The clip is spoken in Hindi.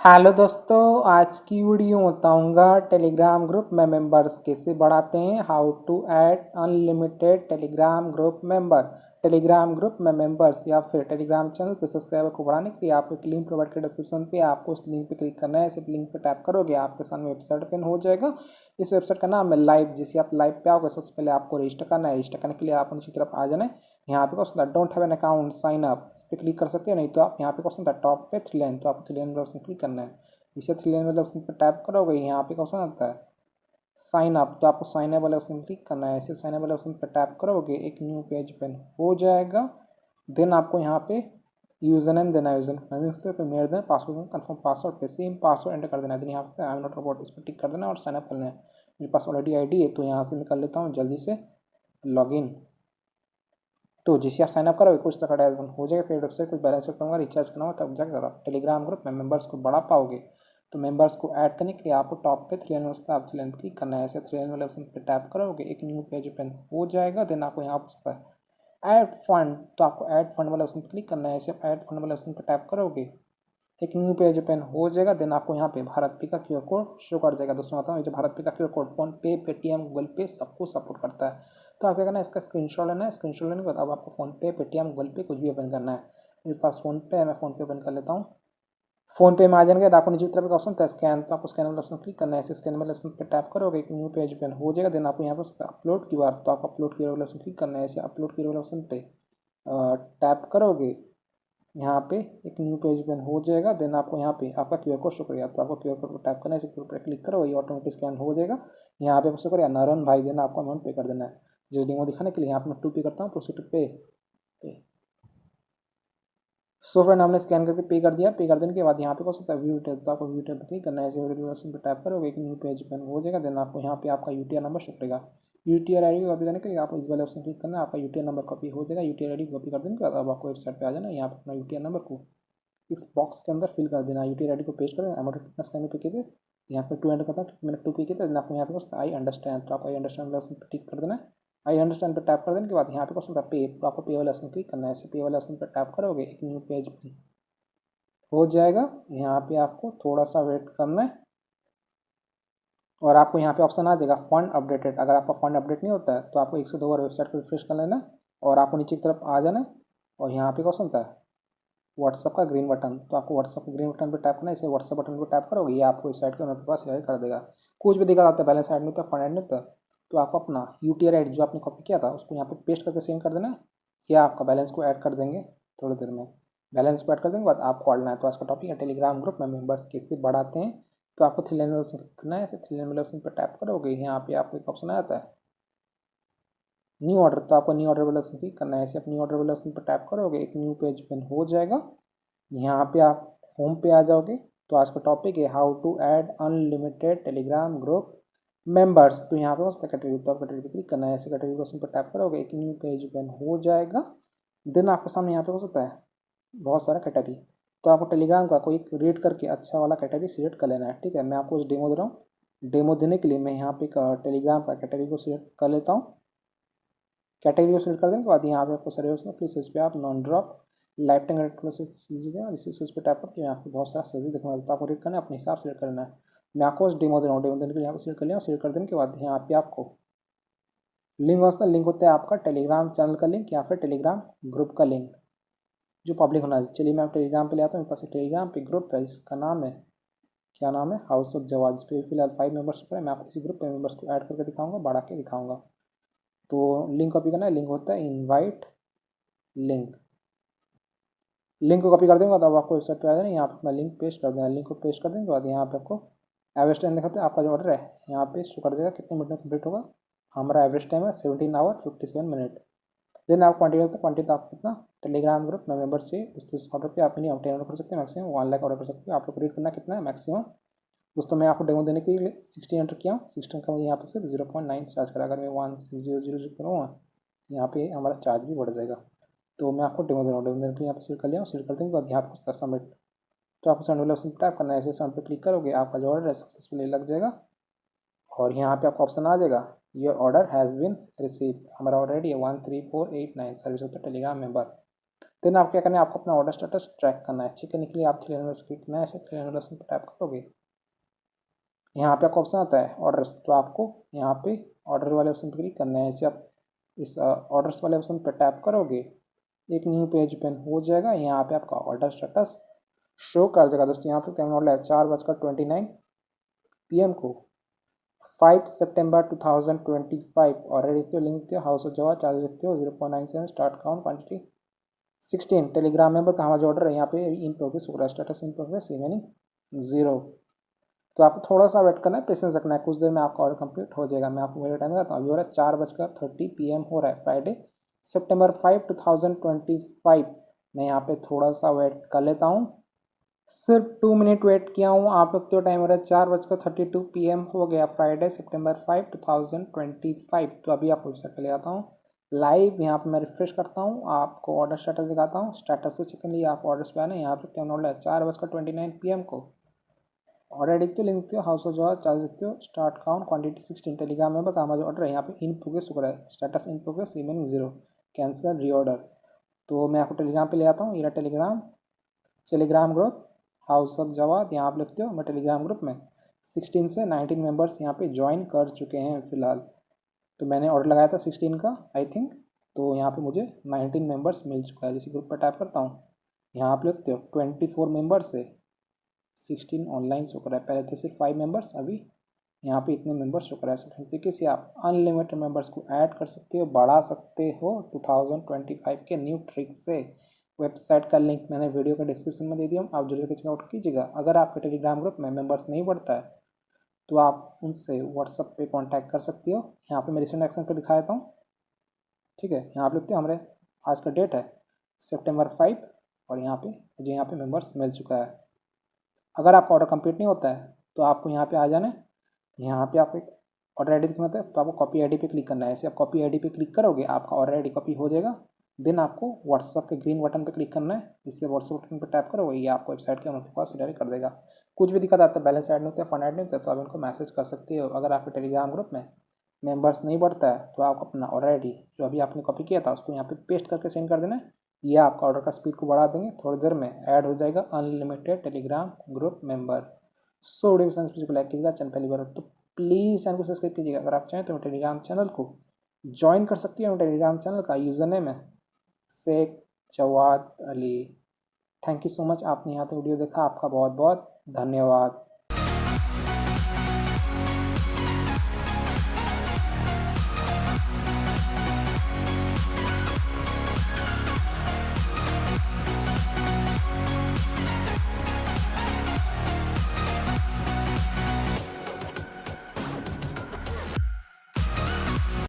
हेलो दोस्तों, आज की वीडियो बताऊंगा टेलीग्राम ग्रुप में मेंबर्स कैसे बढ़ाते हैं। How to add unlimited Telegram group member. Telegram group में मेंबर्स या फिर टेलीग्राम चैनल पे सब्सक्राइबर को बढ़ाने के लिए आपको एक लिंक प्रोवाइड कर डिस्क्रिप्शन पे, आपको उस लिंक पे क्लिक करना है। सिर्फ लिंक पे टैप करोगे आपके सामने वेबसाइट ओपन हो जाएगा। इस वेबसाइट का नाम है लाइव। जैसे आप लाइव पे आओगे सबसे पहले आपको रजिस्टर करना है। रजिस्टर करने के लिए आप नीचे की तरफ आ जाना है। यहाँ पे क्वेश्चन था don't have an account sign up, इस पर क्लिक कर सकते हो। नहीं तो आप यहाँ पे क्वेश्चन था टॉप पे थ्री लाइन, तो आपको थ्री लाइन वाले ऑप्शन क्लिक करना है। इसे थ्री लाइन वाले ऑप्शन पर टैप करोगे, यहाँ पे क्वेश्चन आता है साइन अप, तो आपको साइन अप वाले ऑप्शन क्लिक करना है। इसे साइन अप वाले ऑप्शन पर टैप करोगे, एक न्यू पेज ओपन हो जाएगा। देन आपको यहाँ पे यूजर नेम देना है। यूजर नेम पे मेरे देना, पासवर्ड में कन्फर्म पासवर्ड पे सेम पासवर्ड एंटर कर देना है। देन यहाँ से आई एम नॉट रोबोट इस पर टिक कर देना और साइन अप करना है। मेरे पास ऑलरेडी आईडी है तो यहाँ से मैं कर लेता हूँ जल्दी से लॉगिन। तो जैसे आप साइनअप करोगे कुछ तरह का डैशबोर्ड हो जाएगा। फिर वेबसाइट कुछ बैलेंस करना होगा, रिचार्ज करना होगा, तब जाकर आप टेलीग्राम ग्रुप में मेंबर्स को बढ़ा पाओगे। तो मेंबर्स को ऐड करने के लिए आपको टॉप पे थ्री लाइन वाला आप थ्री लाइन क्लिक करना है। ऐसे थ्री लाइन वाले ऑप्शन पे टैप करोगे, एक न्यू पेज ओपन हो जाएगा। देन आपको यहाँ पर ऐड फंड, तो आपको ऐड फंड वाले ऑप्शन क्लिक करना है। ऐसे ऐड फंड वाले ऑप्शन पर टैप करोगे, एक न्यू पेज ओपन हो जाएगा। देन आपको यहाँ पे भारत पे का क्यूआर कोड शो कर जाएगा। दोस्तों बताऊँ, ये जो भारत पे का क्यूआर कोड फोन पे, पेटीएम, गूगल पे सबको सपोर्ट करता है। तो आप क्या करना है, इसका स्क्रीनशॉट लेना है। स्क्रीनशॉट लेने के बाद अब आपको फोन पे, पेटीएम, गूगल पे कुछ भी ओपन करना है। मेरे पास फोन पे है, मैं फोन पे ओपन कर लेता हूँ। फोन पे में आ जाने के बाद आपको नीचे की तरफ का ऑप्शन था स्कैन, तो आपको स्कैन वाला ऑप्शन क्लिक करना है। ऐसे स्कैन वाले ऑप्शन पर टैप करोगे, एक न्यू पेज ओपन हो जाएगा। देन आपको यहाँ पर अपलोड क्यूआर, तो आपको अपलोड क्यूआर वाला ऑप्शन क्लिक करना है। ऐसे अपलोड क्यूआर वाले ऑप्शन पे टैप करोगे, यहाँ पे एक न्यू पेज ओपन हो जाएगा। देन आपको यहाँ पे आपका क्यूआर कोड शो करेगा, तो आपको क्यूआर कोड को टैप करना है। इसे क्यूआर पर क्लिक करो, ये ऑटोमेटिक स्कैन हो जाएगा। यहाँ पे शो करेगा नारायण भाई, देना आपको अमाउंट पे कर देना है। जिस डेमो दिखाने के लिए यहाँ पे मैं 2 पे करता हूँ, प्रोसीड पे। सो फ्रेंड हमने स्कैन करके पे कर दिया। पे कर देने के बाद यहाँ पे कौन सा व्यू डिटेल, तो आपको व्यू डिटेल पर क्लिक करना है। ऐसे पे टैप करोगे, एक न्यू पेज ओपन हो जाएगा। देन आपको यहाँ पे आपका यूटीआर नंबर शो करेगा। यूटीआर आईडी को कॉपी करने के लिए आपको इस वाले ऑप्शन क्लिक करना है। आपका यूटीआर नंबर कॉपी हो जाएगा। यूटीआर आईडी कॉपी कर देने के बाद अब आपको वेबसाइट पे आ जाना है। यहाँ पे अपना यूटीआर नंबर को इस बॉक्स के अंदर फिल कर देना। यूटीआर आईडी को पेस्ट करें, अमाउंट कितना स्कैन पे किए थे यहाँ पे 2 एंटर करता हूँ, मैंने 2 पे किए थे। आपको यहाँ पे आई अंडरस्टैंड, तो आपको आई अंडरस्टैंड वाले ऑप्शन पर टिक कर देना है। आई अंडरस्टैंड पर टैप कर देने के बाद यहाँ पे क्वेश्चन था पे, तो आपको पे वाले ऑप्शन क्लिक करना है। ऐसे पे वाले ऑप्शन पर टैप करोगे, एक न्यू पेज हो जाएगा। यहाँ पे आपको थोड़ा सा वेट करना है और आपको यहाँ पे ऑप्शन आ जाएगा फंड अपडेटेड। अगर आपका फंड अपडेट नहीं होता है तो आपको 1 से 2 बार वेबसाइट को रिफ्रेश कर लेना है और आपको नीचे की तरफ आ जाना है। और यहाँ पे क्वेश्चन था व्हाट्सअप का ग्रीन बटन, तो आपको व्हाट्सअप के ग्रीन बटन पर टैप करना है। इसे व्हाट्सअप बटन पर टैप करोगे, ये आपको वेबसाइट के ओनर के पास शेयर कर देगा। कुछ भी दिखा जाता है, बैलेंस ऐड नहीं होता, फंड ऐड नहीं होता, तो आपको अपना यूटीआर आईडी जो आपने कॉपी किया था उसको यहाँ पे पेस्ट करके सेंड कर देना है। या आपका बैलेंस को ऐड कर देंगे थोड़ी देर में। बैलेंस को ऐड कर देने के बाद आपको डालना है। तो आज का टॉपिक है टेलीग्राम ग्रुप में मेंबर्स कैसे बढ़ाते हैं। तो आपको थ्री लाइन ऑप्शन करना है। ऐसे थ्री लाइन ऑप्शन पर टैप करोगे, यहाँ पे आपको एक ऑप्शन आता है न्यू ऑर्डर, तो आपको न्यू ऑर्डर वाला ऑप्शन क्लिक करना है। ऐसे आप न्यू ऑर्डर वाला ऑप्शन पर टैप करोगे, एक न्यू पेज ओपन हो जाएगा। यहाँ पे आप होम पे आ जाओगे। तो आज का टॉपिक है how to add unlimited Telegram group members. तो यहाँ पे होता है कैटेगरी, तो आप कैटेगरी पर क्लिक करना है। ऐसे कैटेगरी ऑप्शन पर टैप करोगे, एक न्यू पेज ओपन हो जाएगा। देन आपके सामने यहाँ पे हो सकता है बहुत सारा कैटेगरी, तो आपको टेलीग्राम का कोई रेट करके अच्छा वाला कैटेगरी सिलेक्ट कर लेना है। ठीक है, मैं आपको उस डेमो दे रहा हूँ। डेमो देने के लिए मैं यहाँ पे टेलीग्राम का कैटेगरी को सिलेक्ट कर लेता हूँ। कैटेगरी को सिलेक्ट कर देने के बाद यहाँ पे आपको सर्विस में प्लीज इस पर आप non drop life time rate से कीजिएगा। इस पर टैप करके यहाँ पे बहुत सारा सर्विस देखने वाला, तो आपको रेट करना है, अपने हिसाब से रेट करना है। मैं आपको उस डेमो दे रहा हूँ। डेमो देने के लिए यहाँ पे सिलेक्ट कर लिया। सिलेक्ट कर देने के बाद यहाँ पे आपको लिंक होता है, लिंक होता है आपका टेलीग्राम चैनल का लिंक या फिर टेलीग्राम ग्रुप का लिंक जो पब्लिक होना चाहिए। चलिए मैं टेलीग्राम पे ले आता हूँ। मेरे पास टेलीग्राम पे ग्रुप है, इसका नाम है, क्या नाम है, हाउस ऑफ जवाज। इस पर फिलहाल 5 मेंबर्स पर है। मैं आपको इसी ग्रुप पे मेंबर्स को ऐड करके दिखाऊंगा, बढ़ा के दिखाऊंगा। तो लिंक कॉपी करना है, लिंक होता है इनवाइट लिंक। लिंक को कॉपी कर देंगे तब आपको वेबसाइट पे आ जाना। यहाँ पे अपना लिंक पेस्ट कर देना। लिंक को पेस्ट कर देने के बाद यहाँ पे आपको एवरेज टाइम दिखाते हैं। आपका जो ऑर्डर है यहाँ पे शो कर देगा कितने मिनट में कंप्लीट होगा। हमारा एवरेज टाइम है 17 आवर 57 मिनट। देन आप क्वांटिटी होता है, क्वांटिटी आपको कितना टेलीग्राम ग्रुप में मेंबर चाहिए उस ऑर्डर पे आप नहीं 10 ऑर्डर कर सकते हैं, मैक्सिमम 1 लाख ऑर्डर कर सकते हैं। आप लोग रीड करना कितना है मैक्सिमम। दोस्तों मैं आपको डेमो देने के लिए 16 एंटर किया हूँ। 16 का मुझे यहाँ पर सिर्फ 0.9 चार्ज करा। अगर मैं 1000 करूँगा यहाँ पे हमारा चार्ज भी बढ़ जाएगा। तो मैं आपको डेमो दे रहा हूँ। डेमो देने के लिए यहाँ पर सिलेक्ट कर लिया हूँ। सिलेक्ट कर देने के बाद यहाँ पर सबमिट, तो आपको सबमिट वाले ऑप्शन पर टैप करना है। ऐसे सबमिट पर क्लिक करोगे, आपका जो ऑर्डर है सक्सेसफुली लग जाएगा। और यहाँ पे आपको ऑप्शन आ जाएगा your order has been receive. हमारा ऑर्डर रेडी है 13489 सर्विस होता है टेलीग्राम मेंबर। देन आप क्या करना है, आपको अपना ऑर्डर स्टेटस ट्रैक करना है। चेक करने के लिए आप 3 लाइन क्लिक करना है, ऐसे 3 लाइन पर टैप करोगे, यहाँ पे आपको ऑप्शन आता है ऑर्डर्स, तो आपको यहाँ पे ऑर्डर वाले ऑप्शन पर क्लिक करना है। ऐसे आप इस ऑर्डर्स वाले ऑप्शन पर टैप करोगे, एक न्यू पेज ओपन हो जाएगा। यहाँ पे आपका ऑर्डर स्टेटस शो कर देगा। दोस्तों यहाँ पे टाइम ऑर्डर है 4:29 PM को 5 सितंबर 2025 और लिखते हो लिंक देखते हो, हाउस ऑफ जवा चार्ज देखते हो 0.97, start count quantity 16, Telegram member का हमारा जो ऑर्डर है यहाँ पे इन प्रोग्रेस हो रहा है, स्टेटस इन प्रोग्रेस रिमेनिंग 0। तो आपको थोड़ा सा वेट करना है, पेशेंस रखना है, कुछ देर में आपका ऑर्डर कंप्लीट हो जाएगा। मैं आपको मेरे टाइम बताता हूँ, अभी हो रहा है 4:30 PM हो रहा है, फ्राइडे सितंबर 5, 2025। मैं यहाँ पे थोड़ा सा वेट कर लेता हूँ, सिर्फ 2 मिनट वेट किया हूँ। आप लोग तो टाइम हो रहा है 4:32 PM हो गया, फ्राइडे सितंबर 5, 2025। तो अभी आपको वेबसाइट पे ले आता हूँ लाइव, यहाँ पे मैं रिफ्रेश करता हूँ, आपको ऑर्डर स्टेटस दिखाता हूँ। स्टेटस को चेक के लिए आप ऑर्डर्स पे आना, यहाँ पे टाइम ऑर्डर है 4:29 PM को। ऑर्डर देखते हो, लिंक देखते हो, हाउस ऑफ जवा चार्ज देखते हो, start count quantity 16, Telegram member का हमारा जो ऑर्डर है यहाँ पे इन प्रोग्रेस हो रहा है, status in progress remaining 0, cancel reorder. तो मैं आपको टेलीग्राम पे ले आता हूँ, ये Telegram group house of Jawad, यहाँ आप लिखते हो। मैं टेलीग्राम ग्रुप में 16 से 19 मेंबर्स यहाँ पे ज्वाइन कर चुके हैं फिलहाल। तो मैंने ऑर्डर लगाया था 16 का आई थिंक, तो यहाँ पे मुझे 19 मेंबर्स मिल चुका है। जैसे ग्रुप पर टाइप करता हूँ, यहाँ आप लिखते हो 24 मेंबर्स से 16 ऑनलाइन शो कर रहा है, पहले थे सिर्फ 5 मेंबर्स, अभी यहाँ पे इतने मेंबर्स शो कर रहा है। इस तरीके से आप अनलिमिटेड मेंबर्स को ऐड कर सकते हो, बढ़ा सकते हो 2025 के न्यू ट्रिक से। वेबसाइट का लिंक मैंने वीडियो का डिस्क्रिप्शन में दे दिया हूँ, आप जरूर चेकआउट कीजिएगा। अगर आपके टेलीग्राम ग्रुप में मेंबर्स नहीं बढ़ता है तो आप उनसे व्हाट्सअप पे कांटेक्ट कर सकते हो। यहाँ पे मैं रिसेंट एक्शन पे दिखा देता हूँ, ठीक है। यहाँ आप लिखते हैं हमारे आज का डेट है सितंबर 5 और यहाँ पे मुझे यहाँ पे मेंबर्स मिल चुका है। अगर आपका ऑर्डर कंप्लीट नहीं होता है तो आपको यहाँ पे आ जाना है, यहाँ पे आप एक ऑर्डर आईडी दिखना होता है, तो आपको कॉपी आईडी पे क्लिक करना है। ऐसे आप कॉपी आईडी पे क्लिक करोगे, आपका ऑर्डर आईडी कॉपी हो जाएगा। देन आपको व्हाट्सअप के ग्रीन बटन पे क्लिक करना है, इससे व्हाट्सअप बटन पर टैप करोगे, ये आपको वेबसाइट के उनके पास डायरेक्ट कर देगा। कुछ भी दिक्कत आता है, बैलेंस ऐड नहीं होता है, फंड ऐड नहीं होता है, तो आप उनको मैसेज कर सकते हो। अगर आपके टेलीग्राम ग्रुप में मेंबर्स नहीं बढ़ता है तो आप अपना ऑर्डर आईडी जो अभी आपने कॉपी किया था उसको यहाँ पे पेस्ट करके सेंड कर देना है, ये आपका ऑर्डर का स्पीड को बढ़ा देंगे, थोड़ी देर में ऐड हो जाएगा unlimited Telegram group member. So video को लाइक कीजिएगा, चैनल पहली बार तो प्लीज़ चैनल को सब्सक्राइब कीजिएगा। अगर आप चाहें तो टेलीग्राम चैनल को ज्वाइन कर सकते हैं। टेलीग्राम चैनल का यूज़र नेम है Shaikh Jawad Ali. Thank you so much, आपने यहाँ तक वीडियो देखा, आपका बहुत बहुत धन्यवाद।